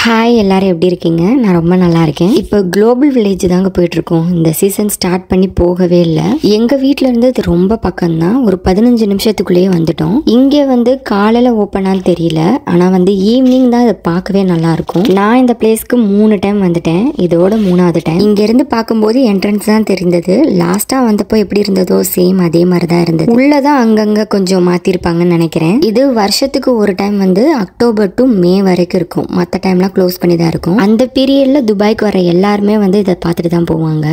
Hi எல்லாரும் எப்படி இருக்கீங்க? நான் ரொம்ப நல்லா இருக்கேன். இப்போ குளோபல் வில்லேஜ் தாங்க போயிட்டு இருக்கோம். இந்த சீசன் ஸ்டார்ட் பண்ணி போகவே இல்லை. எங்க வீட்ல இருந்து இது ரொம்ப பக்கம் தான். ஒரு 15 நிமிஷத்துக்குள்ளேயே வந்துட்டோம். இங்கே வந்து காலையில ஓப்பனான்னு தெரியல, ஆனா வந்து ஈவினிங் தான் இதை பார்க்கவே நல்லா இருக்கும். நான் இந்த பிளேஸ்க்கு 3 டைம் வந்துட்டேன், இதோட 3வது டைம். இங்க இருந்து பார்க்கும்போது என்ட்ரன்ஸ் தான் தெரிந்தது. லாஸ்டா வந்தப்போ எப்படி இருந்ததோ சேம் அதே மாதிரி தான் இருந்தது. உள்ளதான் அங்கங்க கொஞ்சம் மாத்திருப்பாங்கன்னு நினைக்கிறேன். இது வருஷத்துக்கு ஒரு டைம் வந்து அக்டோபர் டு மே வரைக்கும் இருக்கும். மற்ற டைம்லாம் க்ளோஸ் பண்ணி தான் இருக்கும். அந்த பீரியட்ல துபாய்க்கு வர எல்லாருமே வந்து இதை பார்த்துட்டு தான் போவாங்க.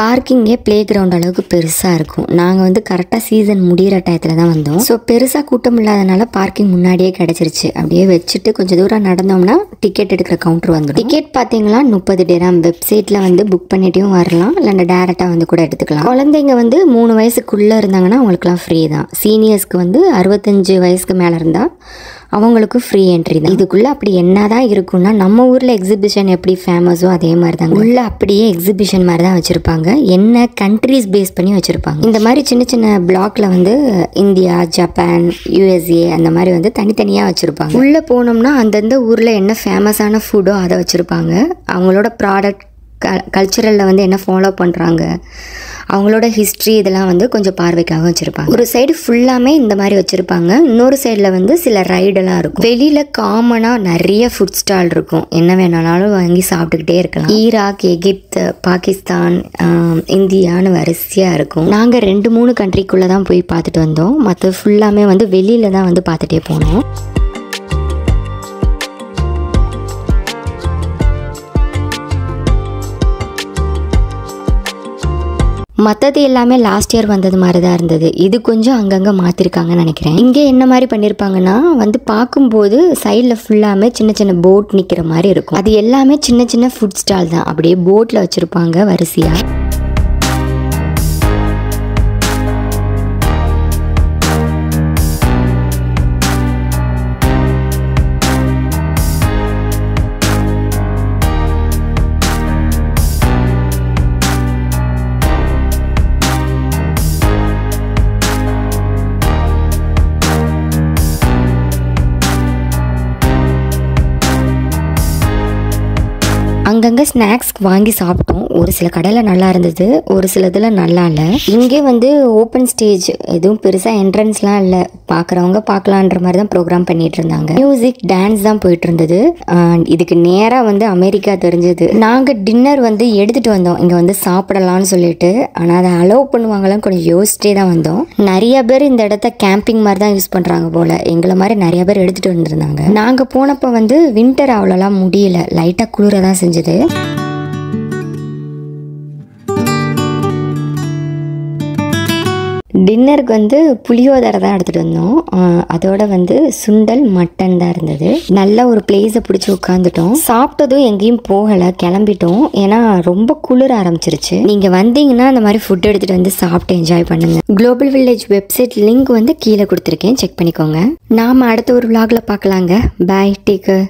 பார்க்கிங்கே பிளே கிரவுண்ட் அளவுக்கு பெருசாக இருக்கும். நாங்கள் வந்து கரெக்டாக சீசன் முடிகிற டயத்தில் தான் வந்தோம். ஸோ பெருசாக கூட்டம் இல்லாதனால பார்க்கிங் முன்னாடியே கிடச்சிருச்சு. அப்படியே வச்சுட்டு கொஞ்சம் தூரம் நடந்தோம்னா டிக்கெட் எடுக்கிற கவுண்டர் வந்துடும். டிக்கெட் பார்த்தீங்களா 30 dirham. வெப்சைட்டில் வந்து புக் பண்ணிட்டும் வரலாம், இல்லைன்னா டேரெக்டாக வந்து கூட எடுத்துக்கலாம். குழந்தைங்க வந்து 3 வயசுக்குள்ளே இருந்தாங்கன்னா அவங்களுக்குலாம் ஃப்ரீ தான். சீனியர்ஸ்க்கு வந்து 65 வயசுக்கு மேலே இருந்தால் அவங்களுக்கு ஃப்ரீ என்ட்ரி தான். இதுக்குள்ளே அப்படி என்னதான் இருக்குன்னா, நம்ம ஊரில் எக்ஸிபிஷன் எப்படி ஃபேமஸோ அதே மாதிரி தாங்க. உள்ள அப்படியே எக்ஸிபிஷன் மாதிரி தான் வச்சுருப்பாங்க. என்ன கண்ட்ரிஸ் பேஸ் பண்ணி வச்சுருப்பாங்க. இந்த மாதிரி சின்ன சின்ன பிளாக்ல வந்து இந்தியா, ஜப்பான், USA அந்த மாதிரி வந்து தனித்தனியாக வச்சுருப்பாங்க. உள்ளே போனோம்னா அந்தந்த ஊரில் என்ன ஃபேமஸான ஃபுட்டோ அதை வச்சுருப்பாங்க. அவங்களோட ப்ராடக்ட் கல்ச்சரலில் வந்து என்ன ஃபாலோ பண்ணுறாங்க, அவங்களோட ஹிஸ்ட்ரி இதெல்லாம் வந்து கொஞ்சம் பார்வைக்காக வச்சுருப்பாங்க. ஒரு சைடு ஃபுல்லாமே இந்த மாதிரி வச்சுருப்பாங்க. இன்னொரு சைடில் வந்து சில ரைடெல்லாம் இருக்கும். வெளியில் காமனாக நிறைய ஃபுட் ஸ்டால் இருக்கும். என்ன வேணாலும் வாங்கி சாப்பிட்டுக்கிட்டே இருக்கலாம். ஈராக், எகிப்து, பாகிஸ்தான், இந்தியான்னு வரிசையாக இருக்கும். நாங்கள் 2-3 கண்ட்ரிக்குள்ளே தான் போய் பார்த்துட்டு வந்தோம். மற்ற ஃபுல்லாமே வந்து வெளியில் தான் வந்து பார்த்துட்டே போனோம். மற்றது எல்லாமே லாஸ்ட் இயர் வந்தது மாதிரி தான் இருந்தது. இது கொஞ்சம் அங்கங்கே மாற்றிருக்காங்கன்னு நினைக்கிறேன். இங்கே என்ன மாதிரி பண்ணியிருப்பாங்கன்னா, வந்து பார்க்கும்போது சைடில் ஃபுல்லாமே சின்ன சின்ன போட் நிற்கிற மாதிரி இருக்கும். அது எல்லாமே சின்ன சின்ன ஃபுட் ஸ்டால் தான். அப்படியே போட்டில் வச்சுருப்பாங்க வரிசையாக. அங்கங்கே ஸ்நாக்ஸ் வாங்கி சாப்பிட்டோம். ஒரு சில கடையில் நல்லா இருந்தது, ஒரு சில இதில் நல்லா இல்லை. இங்கே வந்து ஓப்பன் ஸ்டேஜ், எதுவும் பெருசாக என்ட்ரன்ஸ்லாம் இல்லை. பார்க்குறவங்க பார்க்கலான்ற மாதிரி தான் ப்ரோக்ராம் பண்ணிட்டு இருந்தாங்க. மியூசிக், டான்ஸ் தான் போயிட்டு இருந்தது. இதுக்கு நேராக வந்து அமெரிக்கா தெரிஞ்சது. நாங்கள் டின்னர் வந்து எடுத்துகிட்டு வந்தோம் இங்கே வந்து சாப்பிடலான்னு சொல்லிட்டு. ஆனால் அதை அலோவ் பண்ணுவாங்களான்னு கொஞ்சம் யோசிச்சிட்டே தான் வந்தோம். நிறைய பேர் இந்த இடத்த கேம்பிங் மாதிரி தான் யூஸ் பண்ணுறாங்க போல். எங்களை மாதிரி நிறைய பேர் எடுத்துகிட்டு வந்துருந்தாங்க. நாங்கள் போனப்போ வந்து வின்டர் அவ்வளோலாம் முடியல, லைட்டாக குளிர தான் செஞ்சது. டின்னருக்கு வந்து புளியோதரை தான் எடுத்துகிட்டு வந்தோம். அதோட வந்து சுண்டல், மட்டன் தான் இருந்தது. நல்ல ஒரு பிளேஸை பிடிச்சி உட்காந்துட்டோம். சாப்பிட்டதும் எங்கேயும் போகலை, கிளம்பிட்டோம். ஏன்னா ரொம்ப குளிர ஆரம்பிச்சிருச்சு. நீங்கள் வந்தீங்கன்னா அந்த மாதிரி ஃபுட் எடுத்துகிட்டு வந்து சாப்பிட்டு என்ஜாய் பண்ணுங்கள். குளோபல் வில்லேஜ் வெப்சைட் லிங்க் வந்து கீழே கொடுத்துருக்கேன், செக் பண்ணிக்கோங்க. நாம் அடுத்த ஒரு vlogல பார்க்கலாங்க. பாய், டேக் கேர்.